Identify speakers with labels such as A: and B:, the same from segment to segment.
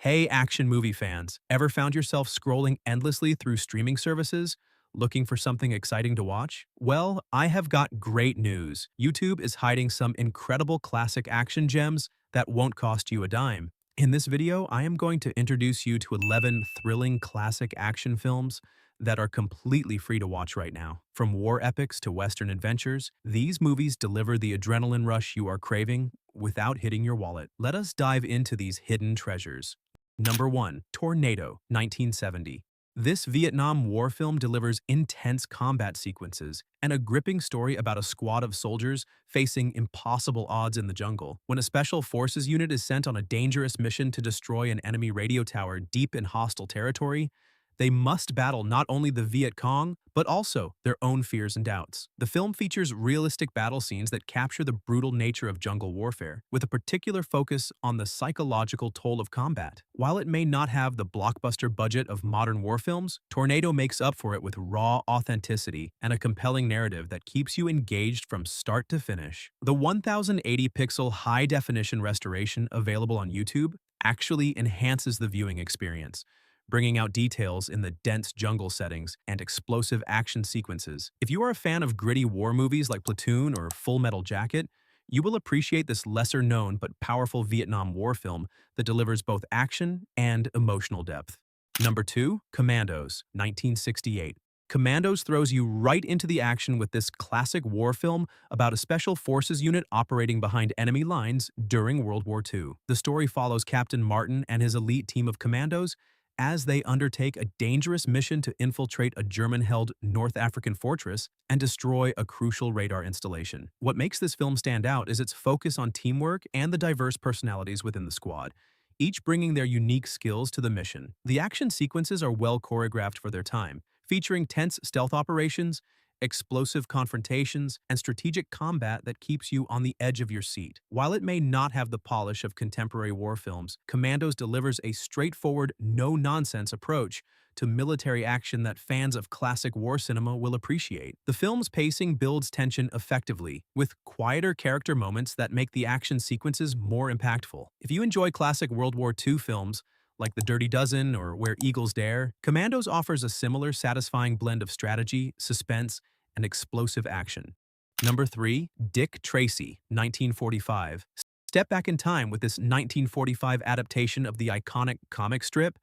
A: Hey, action movie fans, ever found yourself scrolling endlessly through streaming services, looking for something exciting to watch? Well, I have got great news. YouTube is hiding some incredible classic action gems that won't cost you a dime. In this video, I am going to introduce you to 11 thrilling classic action films that are completely free to watch right now. From war epics to Western adventures, these movies deliver the adrenaline rush you are craving without hitting your wallet. Let us dive into these hidden treasures. Number 1. Tornado, 1970. This Vietnam War film delivers intense combat sequences and a gripping story about a squad of soldiers facing impossible odds in the jungle. When a special forces unit is sent on a dangerous mission to destroy an enemy radio tower deep in hostile territory, they must battle not only the Viet Cong, but also their own fears and doubts. The film features realistic battle scenes that capture the brutal nature of jungle warfare, with a particular focus on the psychological toll of combat. While it may not have the blockbuster budget of modern war films, Tornado makes up for it with raw authenticity and a compelling narrative that keeps you engaged from start to finish. The 1080-pixel high-definition restoration available on YouTube actually enhances the viewing experience, bringing out details in the dense jungle settings and explosive action sequences. If you are a fan of gritty war movies like Platoon or Full Metal Jacket, you will appreciate this lesser-known but powerful Vietnam War film that delivers both action and emotional depth. Number 2. Commandos, 1968. Commandos throws you right into the action with this classic war film about a special forces unit operating behind enemy lines during World War II. The story follows Captain Martin and his elite team of commandos as they undertake a dangerous mission to infiltrate a German-held North African fortress and destroy a crucial radar installation. What makes this film stand out is its focus on teamwork and the diverse personalities within the squad, each bringing their unique skills to the mission. The action sequences are well choreographed for their time, featuring tense stealth operations, explosive confrontations, and strategic combat that keeps you on the edge of your seat. While it may not have the polish of contemporary war films, Commandos delivers a straightforward, no-nonsense approach to military action that fans of classic war cinema will appreciate. The film's pacing builds tension effectively, with quieter character moments that make the action sequences more impactful. If you enjoy classic World War II films, like The Dirty Dozen or Where Eagles Dare, Commandos offers a similar satisfying blend of strategy, suspense, and explosive action. Number 3. Dick Tracy, 1945. Step back in time with this 1945 adaptation of the iconic comic strip.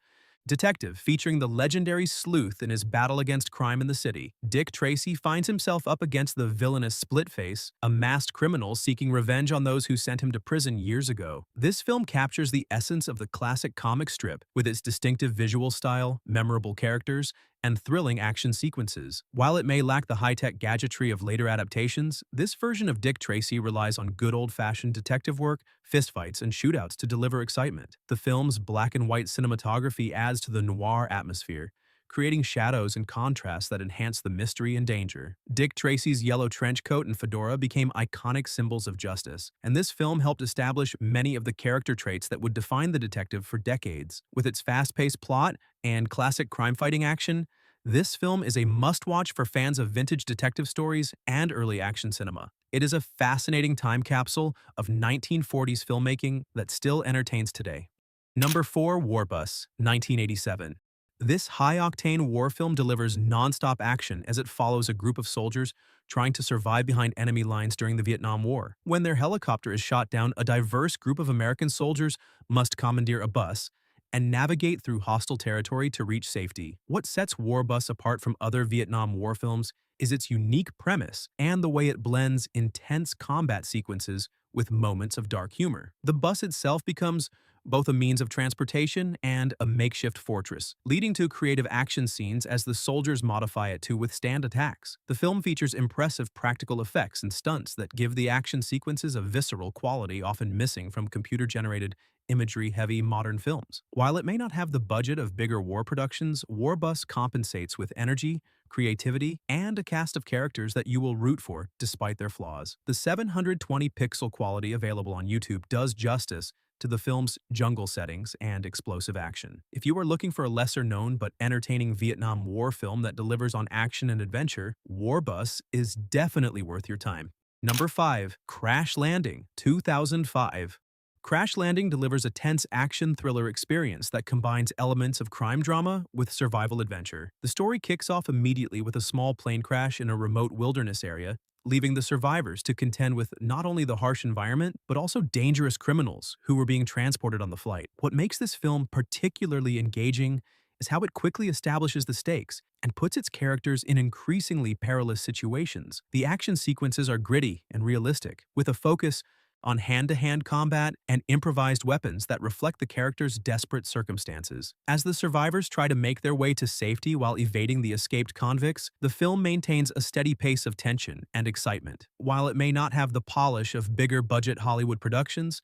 A: Detective featuring the legendary sleuth in his battle against crime in the city, Dick Tracy finds himself up against the villainous Splitface, a masked criminal seeking revenge on those who sent him to prison years ago. This film captures the essence of the classic comic strip with its distinctive visual style, memorable characters, and thrilling action sequences. While it may lack the high-tech gadgetry of later adaptations, this version of Dick Tracy relies on good old-fashioned detective work, fistfights, and shootouts to deliver excitement. The film's black-and-white cinematography adds to the noir atmosphere, creating shadows and contrasts that enhance the mystery and danger. Dick Tracy's yellow trench coat and fedora became iconic symbols of justice, and this film helped establish many of the character traits that would define the detective for decades. With its fast-paced plot and classic crime-fighting action, this film is a must-watch for fans of vintage detective stories and early action cinema. It is a fascinating time capsule of 1940s filmmaking that still entertains today. Number 4. Warbus, 1987. This high-octane war film delivers non-stop action as it follows a group of soldiers trying to survive behind enemy lines during the Vietnam War. When their helicopter is shot down, a diverse group of American soldiers must commandeer a bus and navigate through hostile territory to reach safety. What sets Warbus apart from other Vietnam War films is its unique premise and the way it blends intense combat sequences with moments of dark humor. The bus itself becomes both a means of transportation and a makeshift fortress, leading to creative action scenes as the soldiers modify it to withstand attacks. The film features impressive practical effects and stunts that give the action sequences a visceral quality often missing from computer-generated, imagery-heavy modern films. While it may not have the budget of bigger war productions, Warbus compensates with energy, creativity, and a cast of characters that you will root for despite their flaws. The 720-pixel quality available on YouTube does justice to the film's jungle settings and explosive action. If you are looking for a lesser-known but entertaining Vietnam War film that delivers on action and adventure, Warbus is definitely worth your time. Number 5. Crash Landing, 2005. Crash Landing delivers a tense action thriller experience that combines elements of crime drama with survival adventure. The story kicks off immediately with a small plane crash in a remote wilderness area, leaving the survivors to contend with not only the harsh environment, but also dangerous criminals who were being transported on the flight. What makes this film particularly engaging is how it quickly establishes the stakes and puts its characters in increasingly perilous situations. The action sequences are gritty and realistic, with a focus on hand-to-hand combat and improvised weapons that reflect the characters' desperate circumstances. As the survivors try to make their way to safety while evading the escaped convicts, the film maintains a steady pace of tension and excitement. While it may not have the polish of bigger-budget Hollywood productions,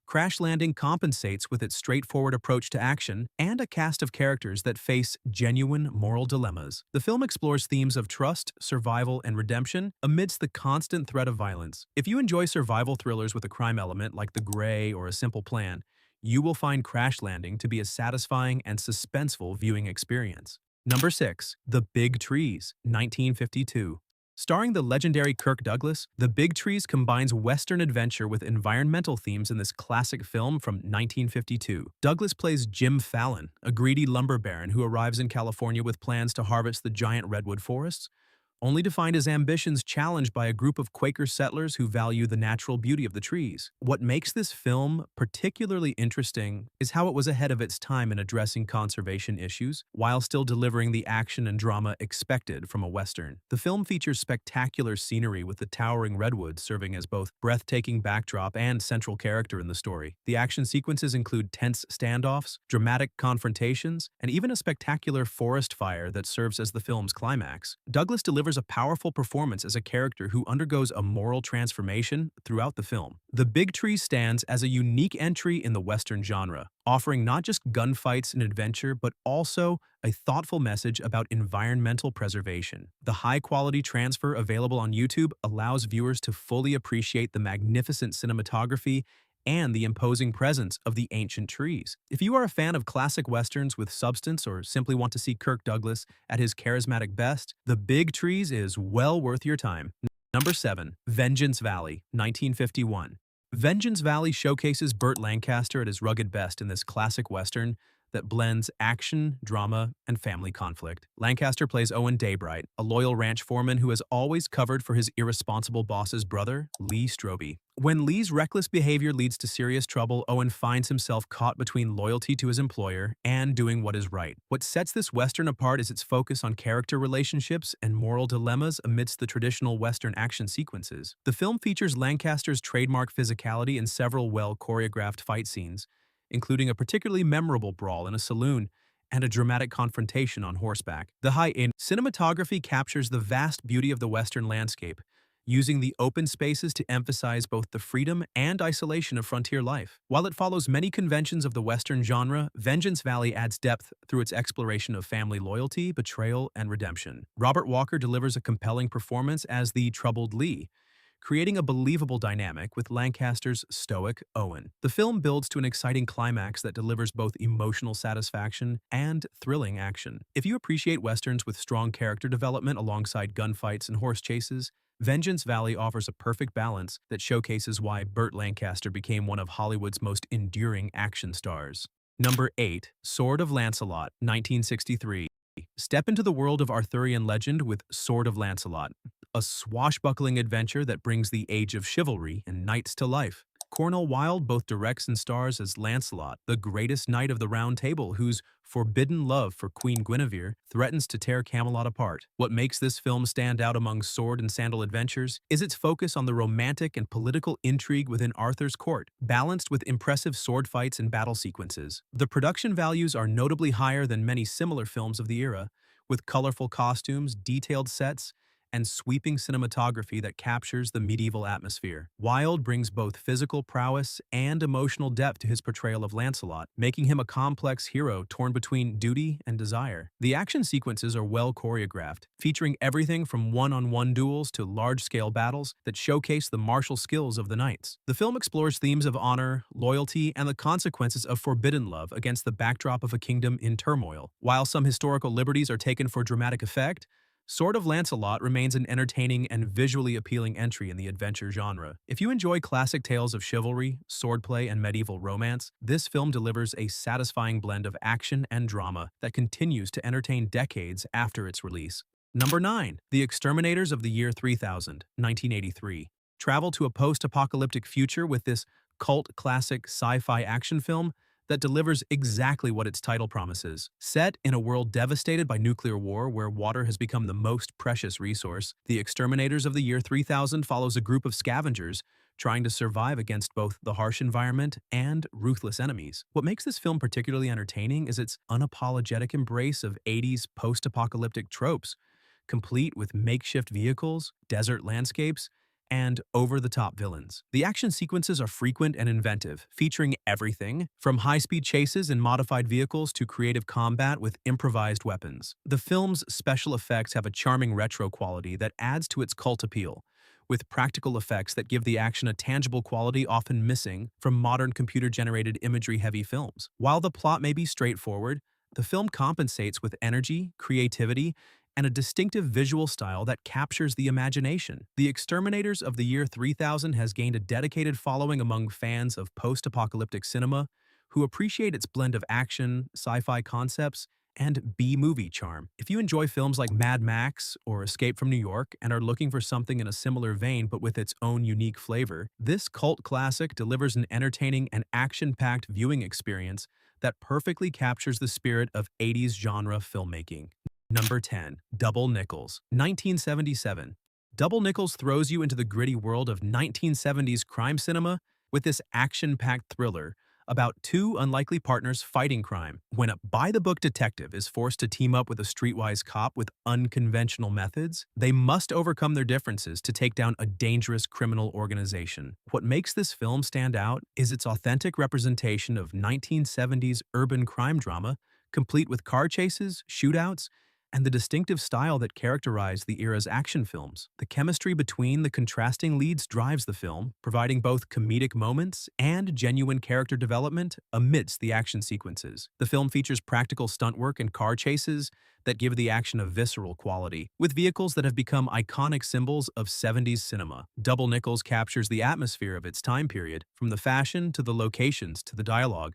A: Crash Landing compensates with its straightforward approach to action and a cast of characters that face genuine moral dilemmas. The film explores themes of trust, survival, and redemption amidst the constant threat of violence. If you enjoy survival thrillers with a crime element like The Grey or A Simple Plan, you will find Crash Landing to be a satisfying and suspenseful viewing experience. Number 6. The Big Trees, 1952. Starring the legendary Kirk Douglas, The Big Trees combines Western adventure with environmental themes in this classic film from 1952. Douglas plays Jim Fallon, a greedy lumber baron who arrives in California with plans to harvest the giant redwood forests, only to find his ambitions challenged by a group of Quaker settlers who value the natural beauty of the trees. What makes this film particularly interesting is how it was ahead of its time in addressing conservation issues, while still delivering the action and drama expected from a Western. The film features spectacular scenery with the towering redwoods serving as both breathtaking backdrop and central character in the story. The action sequences include tense standoffs, dramatic confrontations, and even a spectacular forest fire that serves as the film's climax. Douglas delivers a powerful performance as a character who undergoes a moral transformation throughout the film. The Big Tree stands as a unique entry in the Western genre, offering not just gunfights and adventure, but also a thoughtful message about environmental preservation. The high-quality transfer available on YouTube allows viewers to fully appreciate the magnificent cinematography and the imposing presence of the ancient trees. If you are a fan of classic westerns with substance or simply want to see Kirk Douglas at his charismatic best, The Big Trees is well worth your time. Number 7. Vengeance Valley, 1951. Vengeance Valley showcases Burt Lancaster at his rugged best in this classic western that blends action, drama, and family conflict. Lancaster plays Owen Daybright, a loyal ranch foreman who has always covered for his irresponsible boss's brother, Lee Strobey. When Lee's reckless behavior leads to serious trouble, Owen finds himself caught between loyalty to his employer and doing what is right. What sets this western apart is its focus on character relationships and moral dilemmas amidst the traditional western action sequences. The film features Lancaster's trademark physicality in several well-choreographed fight scenes, including a particularly memorable brawl in a saloon and a dramatic confrontation on horseback. The high-end cinematography captures the vast beauty of the Western landscape, using the open spaces to emphasize both the freedom and isolation of frontier life. While it follows many conventions of the Western genre, Vengeance Valley adds depth through its exploration of family loyalty, betrayal, and redemption. Robert Walker delivers a compelling performance as the troubled Lee, creating a believable dynamic with Lancaster's stoic Owen. The film builds to an exciting climax that delivers both emotional satisfaction and thrilling action. If you appreciate westerns with strong character development alongside gunfights and horse chases, Vengeance Valley offers a perfect balance that showcases why Burt Lancaster became one of Hollywood's most enduring action stars. Number 8. Sword of Lancelot, 1963. Step into the world of Arthurian legend with Sword of Lancelot, a swashbuckling adventure that brings the age of chivalry and knights to life. Cornel Wilde both directs and stars as Lancelot, the greatest knight of the Round Table whose forbidden love for Queen Guinevere threatens to tear Camelot apart. What makes this film stand out among sword and sandal adventures is its focus on the romantic and political intrigue within Arthur's court, balanced with impressive sword fights and battle sequences. The production values are notably higher than many similar films of the era, with colorful costumes, detailed sets, and sweeping cinematography that captures the medieval atmosphere. Wilde brings both physical prowess and emotional depth to his portrayal of Lancelot, making him a complex hero torn between duty and desire. The action sequences are well choreographed, featuring everything from one-on-one duels to large-scale battles that showcase the martial skills of the knights. The film explores themes of honor, loyalty, and the consequences of forbidden love against the backdrop of a kingdom in turmoil. While some historical liberties are taken for dramatic effect, Sword of Lancelot remains an entertaining and visually appealing entry in the adventure genre. If you enjoy classic tales of chivalry, swordplay, and medieval romance, this film delivers a satisfying blend of action and drama that continues to entertain decades after its release. Number 9. The Exterminators of the Year 3000, 1983. Travel to a post-apocalyptic future with this cult classic sci-fi action film that delivers exactly what its title promises. Set in a world devastated by nuclear war where water has become the most precious resource, The Exterminators of the Year 3000 follows a group of scavengers trying to survive against both the harsh environment and ruthless enemies. What makes this film particularly entertaining is its unapologetic embrace of 80s post-apocalyptic tropes, complete with makeshift vehicles, desert landscapes, and over-the-top villains. The action sequences are frequent and inventive, featuring everything from high-speed chases in modified vehicles to creative combat with improvised weapons. The film's special effects have a charming retro quality that adds to its cult appeal, with practical effects that give the action a tangible quality often missing from modern computer-generated imagery-heavy films. While the plot may be straightforward, the film compensates with energy, creativity, and a distinctive visual style that captures the imagination. The Exterminators of the Year 3000 has gained a dedicated following among fans of post-apocalyptic cinema who appreciate its blend of action, sci-fi concepts, and B-movie charm. If you enjoy films like Mad Max or Escape from New York and are looking for something in a similar vein but with its own unique flavor, this cult classic delivers an entertaining and action-packed viewing experience that perfectly captures the spirit of 80s genre filmmaking. Number 10. Double Nickels, 1977. Double Nickels throws you into the gritty world of 1970s crime cinema with this action-packed thriller about two unlikely partners fighting crime. When a by-the-book detective is forced to team up with a streetwise cop with unconventional methods, they must overcome their differences to take down a dangerous criminal organization. What makes this film stand out is its authentic representation of 1970s urban crime drama, complete with car chases, shootouts, and the distinctive style that characterized the era's action films. The chemistry between the contrasting leads drives the film, providing both comedic moments and genuine character development amidst the action sequences. The film features practical stunt work and car chases that give the action a visceral quality, with vehicles that have become iconic symbols of 70s cinema. Double Nickels captures the atmosphere of its time period, from the fashion to the locations to the dialogue,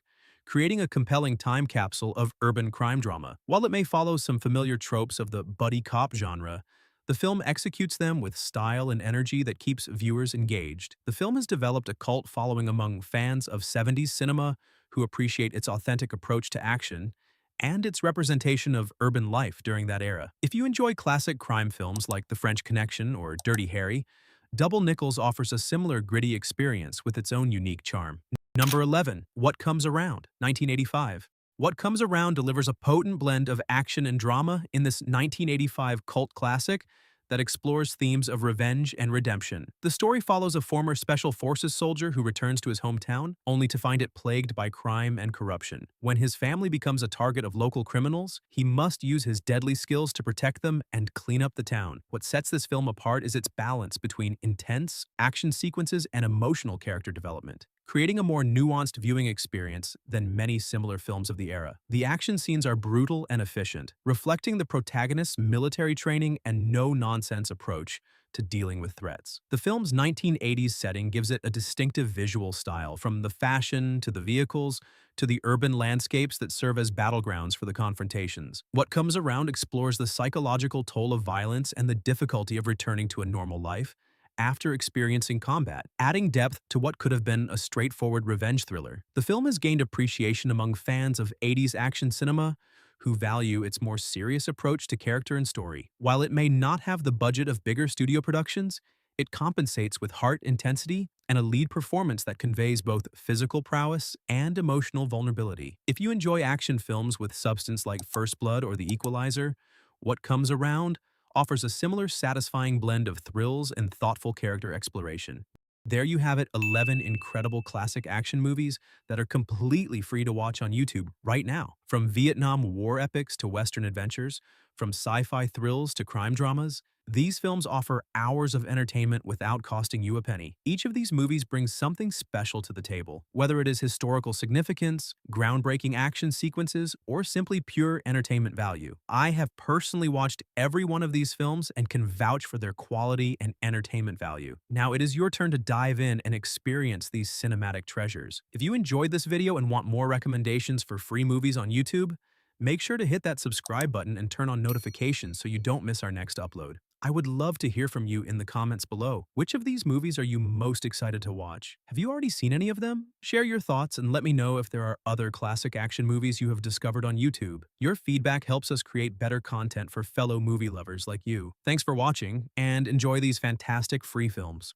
A: creating a compelling time capsule of urban crime drama. While it may follow some familiar tropes of the buddy cop genre, the film executes them with style and energy that keeps viewers engaged. The film has developed a cult following among fans of 70s cinema who appreciate its authentic approach to action and its representation of urban life during that era. If you enjoy classic crime films like The French Connection or Dirty Harry, Double Nickels offers a similar gritty experience with its own unique charm. Number 11. What Comes Around, 1985. What Comes Around delivers a potent blend of action and drama in this 1985 cult classic that explores themes of revenge and redemption. The story follows a former Special Forces soldier who returns to his hometown, only to find it plagued by crime and corruption. When his family becomes a target of local criminals, he must use his deadly skills to protect them and clean up the town. What sets this film apart is its balance between intense action sequences and emotional character development, creating a more nuanced viewing experience than many similar films of the era. The action scenes are brutal and efficient, reflecting the protagonist's military training and no-nonsense approach to dealing with threats. The film's 1980s setting gives it a distinctive visual style, from the fashion to the vehicles to the urban landscapes that serve as battlegrounds for the confrontations. What Comes Around explores the psychological toll of violence and the difficulty of returning to a normal life after experiencing combat, adding depth to what could have been a straightforward revenge thriller. The film has gained appreciation among fans of 80s action cinema who value its more serious approach to character and story. While it may not have the budget of bigger studio productions, it compensates with heart intensity and a lead performance that conveys both physical prowess and emotional vulnerability. If you enjoy action films with substance like First Blood or The Equalizer, What Comes Around offers a similar satisfying blend of thrills and thoughtful character exploration. There you have it, 11 incredible classic action movies that are completely free to watch on YouTube right now. From Vietnam War epics to Western adventures, from sci-fi thrills to crime dramas, these films offer hours of entertainment without costing you a penny. Each of these movies brings something special to the table, whether it is historical significance, groundbreaking action sequences, or simply pure entertainment value. I have personally watched every one of these films and can vouch for their quality and entertainment value. Now it is your turn to dive in and experience these cinematic treasures. If you enjoyed this video and want more recommendations for free movies on YouTube, make sure to hit that subscribe button and turn on notifications so you don't miss our next upload. I would love to hear from you in the comments below. Which of these movies are you most excited to watch? Have you already seen any of them? Share your thoughts and let me know if there are other classic action movies you have discovered on YouTube. Your feedback helps us create better content for fellow movie lovers like you. Thanks for watching, and enjoy these fantastic free films.